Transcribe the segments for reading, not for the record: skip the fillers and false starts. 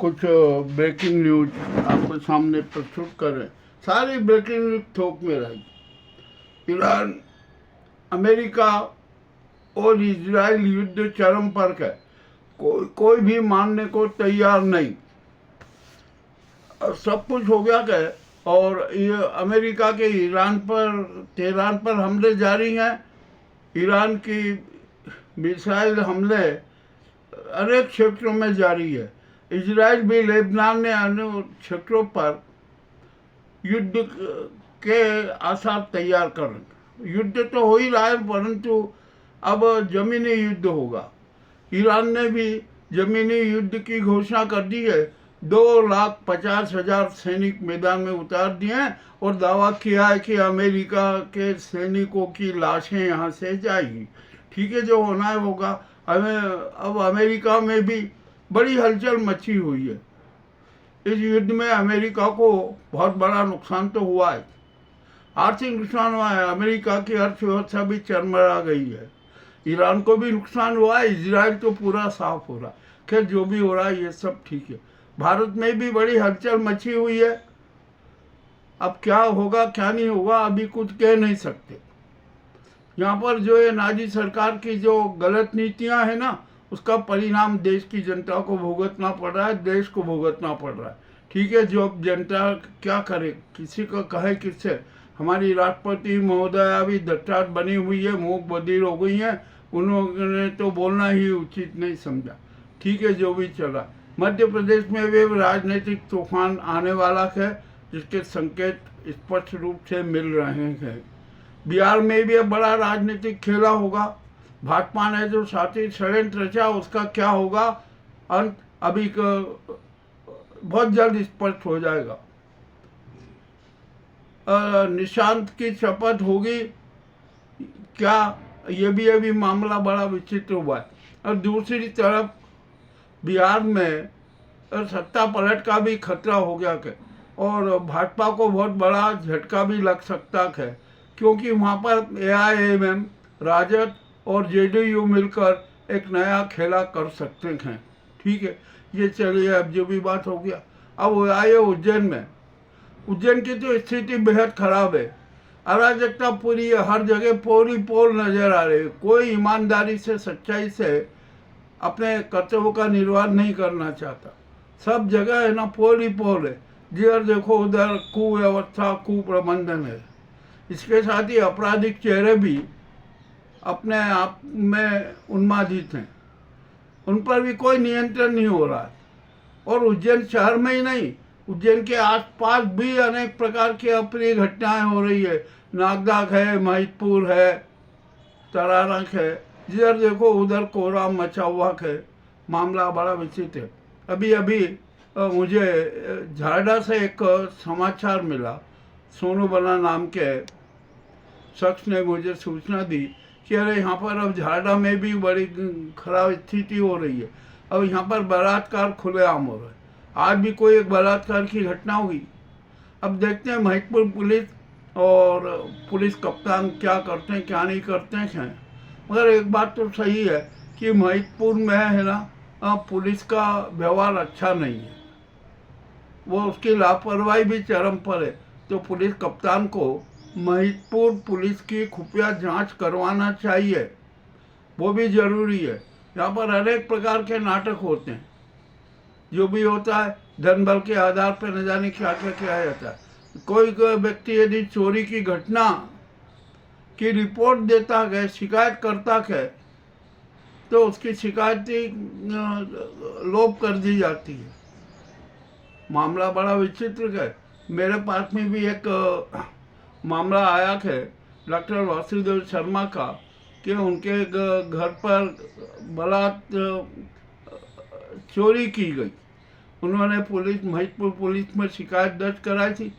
कुछ breaking news आपके सामने प्रस्तुत करें। सारी ब्रेकिंग न्यूज थोक में रहेगी। ईरान, अमेरिका और इजराइल युद्ध चरम पर है। कोई भी मानने को तैयार नहीं। सब कुछ हो गया क्या। और ये अमेरिका के तेहरान पर हमले जारी हैं। ईरान की मिसाइल हमले अनेक क्षेत्रों में जारी है। इजराइल भी लेबनान में अन्य क्षेत्रों पर युद्ध के आसार तैयार कर। युद्ध तो हो ही रहा है, परंतु अब जमीनी युद्ध होगा। ईरान ने भी जमीनी युद्ध की घोषणा कर दी है। 2,50,000 सैनिक मैदान में उतार दिए हैं और दावा किया है कि अमेरिका के सैनिकों की लाशें यहाँ से जाएगी। ठीक है, जो होना है होगा। अब अमेरिका में भी बड़ी हलचल मची हुई है। इस युद्ध में अमेरिका को बहुत बड़ा नुकसान तो हुआ है, आर्थिक नुकसान हुआ है। अमेरिका की अर्थव्यवस्था भी चरमरा गई है। ईरान को भी नुकसान हुआ है। इजराइल तो पूरा साफ हो रहा है। खैर, जो भी हो रहा है ये सब ठीक है। भारत में भी बड़ी हलचल मची हुई है। अब क्या होगा क्या नहीं होगा अभी कुछ कह नहीं सकते। यहाँ पर जो है नाजी सरकार की जो गलत नीतियाँ हैं ना, उसका परिणाम देश की जनता को भुगतना पड़ रहा है, देश को भुगतना पड़ रहा है। ठीक है, जो अब जनता क्या करे, किसी को कहे किससे। हमारी राष्ट्रपति महोदया भी दट्टाट बनी हुई है, मूक बधिर हो गई हैं। उन्होंने तो बोलना ही उचित नहीं समझा। ठीक है, जो भी चला। मध्य प्रदेश में भी राजनीतिक तूफान आने वाला है, जिसके संकेत स्पष्ट रूप से मिल रहे हैं। बिहार में भी अब बड़ा राजनीतिक खेला होगा। भाजपा ने जो साथी षड्यंत्र रचा, उसका क्या होगा अंत अभी बहुत जल्द स्पष्ट हो जाएगा। निशांत की शपथ होगी क्या, ये भी अभी मामला बड़ा विचित्र हुआ है। और दूसरी तरफ बिहार में सत्ता पलट का भी खतरा हो गया है और भाजपा को बहुत बड़ा झटका भी लग सकता है, क्योंकि वहाँ पर AIMM, राजद और JDU मिलकर एक नया खेला कर सकते हैं। ठीक है, ये चलिए, अब जो भी बात हो गया। अब आए उज्जैन में। उज्जैन की तो स्थिति बेहद खराब है। अराजकता पूरी है, हर जगह पोल ही पोल नजर आ रहे हैं। कोई ईमानदारी से, सच्चाई से अपने कर्तव्यों का निर्वाह नहीं करना चाहता। सब जगह है ना पोल ही पोल है। जिधर देखो उधर कुव्यवस्था, कुप्रबंधन है। इसके साथ ही आपराधिक चेहरे भी अपने आप में उन्मादित हैं। उन पर भी कोई नियंत्रण नहीं हो रहा है। और उज्जैन शहर में ही नहीं, उज्जैन के आसपास भी अनेक प्रकार की अप्रिय घटनाएं हो रही है। नागदाग है, महिदपुर है, तरारक है। जिधर देखो उधर कोहराम मचा हुआ है। मामला बड़ा विचित्र है। अभी मुझे झारडा से एक समाचार मिला। सोनू बना नाम के शख्स ने मुझे सूचना दी कि अरे यहाँ पर अब झारडा में भी बड़ी खराब स्थिति हो रही है। अब यहाँ पर बलात्कार खुलेआम हो रहा है। आज भी कोई एक बलात्कार की घटना हुई। अब देखते हैं महिदपुर पुलिस और पुलिस कप्तान क्या करते हैं क्या नहीं करते हैं। मगर एक बात तो सही है कि महिदपुर में है ना, पुलिस का व्यवहार अच्छा नहीं है। वो उसकी लापरवाही भी चरम पर है। तो पुलिस कप्तान को महिदपुर पुलिस की खुफिया जांच करवाना चाहिए, वो भी जरूरी है। यहाँ पर अनेक प्रकार के नाटक होते हैं। जो भी होता है धन बल के आधार पर न जाने क्या क्या किया जाता है। कोई व्यक्ति यदि चोरी की घटना की रिपोर्ट देता है, शिकायत करता है, तो उसकी शिकायत लोप कर दी जाती है। मामला बड़ा विचित्र है। मेरे पास में भी एक मामला आया है डॉक्टर वासुदेव शर्मा का, कि उनके घर पर चोरी की गई। उन्होंने महिदपुर पुलिस में शिकायत दर्ज कराई थी,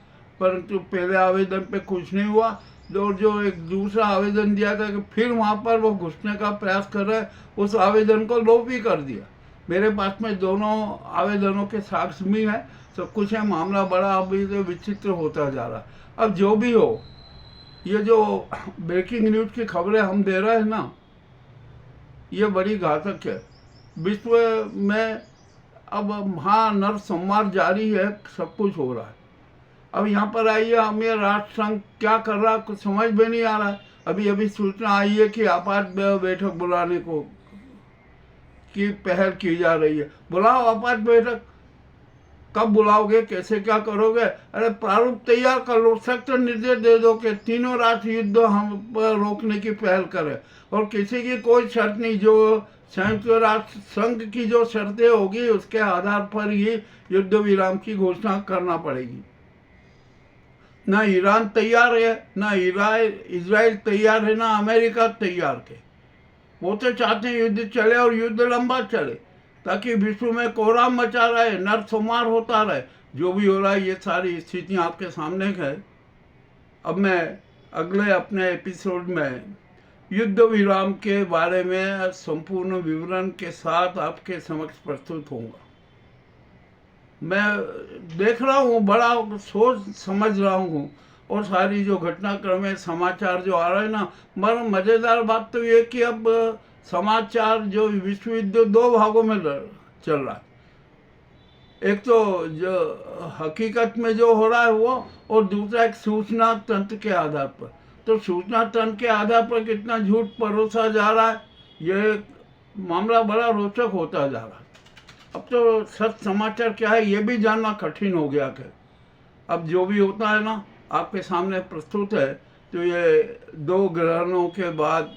परंतु पहले आवेदन पे कुछ नहीं हुआ। जो एक दूसरा आवेदन दिया था कि फिर वहाँ पर वो घुसने का प्रयास कर रहे हैं, उस आवेदन को लोप भी कर दिया। मेरे पास में दोनों आवेदनों के साक्ष्य भी हैं। सब कुछ है। मामला बड़ा अभी तो विचित्र होता जा रहा है। अब जो भी हो, ये जो ब्रेकिंग न्यूज की खबरें हम दे रहे हैं ना, ये बड़ी घातक है। विश्व में अब हाँ नरसंहार जारी है, सब कुछ हो रहा है। अब यहाँ पर आइए, हमें राष्ट्र संघ क्या कर रहा है कुछ समझ में नहीं आ रहा है। अभी अभी सूचना आई है कि आपात बैठक बुलाने को की पहल की जा रही है। बुलाओ आपात बैठक, कब बुलाओगे, कैसे क्या करोगे? अरे प्रारूप तैयार कर लो, सख्त निर्देश दे दो कि तीनों राष्ट्र युद्ध हम पर रोकने की पहल करें, और किसी की कोई शर्त नहीं, जो संयुक्त राष्ट्र संघ की जो शर्तें होगी उसके आधार पर ही युद्ध विराम की घोषणा करना पड़ेगी। ना ईरान तैयार है, ना इजराइल तैयार है, ना अमेरिका तैयार है। वो तो चाहते हैं युद्ध चले और युद्ध लंबा चले, ताकि विश्व में कोहराम मचा रहे, नरसंहार होता रहे। जो भी हो रहा है ये सारी स्थितियाँ आपके सामने है। अब मैं अगले अपने एपिसोड में युद्ध विराम के बारे में संपूर्ण विवरण के साथ आपके समक्ष प्रस्तुत होऊंगा। मैं देख रहा हूँ, बड़ा सोच समझ रहा हूँ, और सारी जो घटनाक्रम है, समाचार जो आ रहे हैं ना, मगर मज़ेदार बात तो ये कि अब समाचार जो विश्व युद्ध दो भागों में चल रहा है। एक तो जो हकीकत में जो हो रहा है वो, और दूसरा एक सूचना तंत्र के आधार पर। तो सूचना तंत्र के आधार पर कितना झूठ परोसा जा रहा है, ये मामला बड़ा रोचक होता जा रहा है। अब तो सच समाचार क्या है ये भी जानना कठिन हो गया है। अब जो भी होता है ना आपके सामने प्रस्तुत है। तो ये 2 ग्रहणों के बाद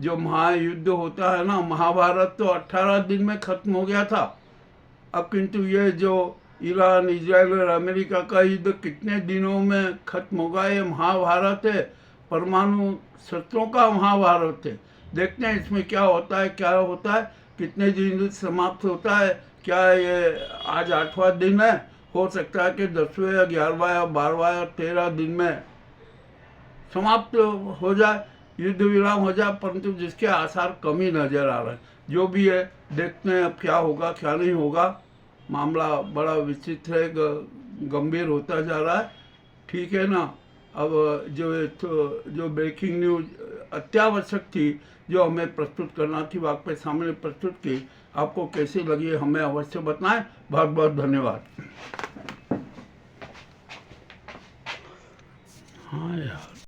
जो महायुद्ध होता है ना, महाभारत तो 18 दिन में खत्म हो गया था। अब किंतु ये जो ईरान, इजराइल और अमेरिका का युद्ध कितने दिनों में खत्म होगा, ये महाभारत है, परमाणु शस्त्रों का महाभारत है। देखते हैं इसमें क्या होता है, क्या होता है, कितने दिन समाप्त होता है। क्या ये आज 8वां दिन है, हो सकता है कि 10वें या 11वां या 12वां या 13 दिन में समाप्त हो जाए, युद्ध विराम हो जाए, परंतु जिसके आसार कम ही नजर आ रहे हैं। जो भी है देखते हैं अब क्या होगा क्या नहीं होगा। मामला बड़ा विचित्र है, गंभीर होता जा रहा है। ठीक है ना। अब जो ब्रेकिंग न्यूज अत्यावश्यक थी, जो हमें प्रस्तुत करना थी, वो आपके सामने प्रस्तुत की। आपको कैसी लगी हमें अवश्य बताएं। बहुत बहुत धन्यवाद। हाँ यार।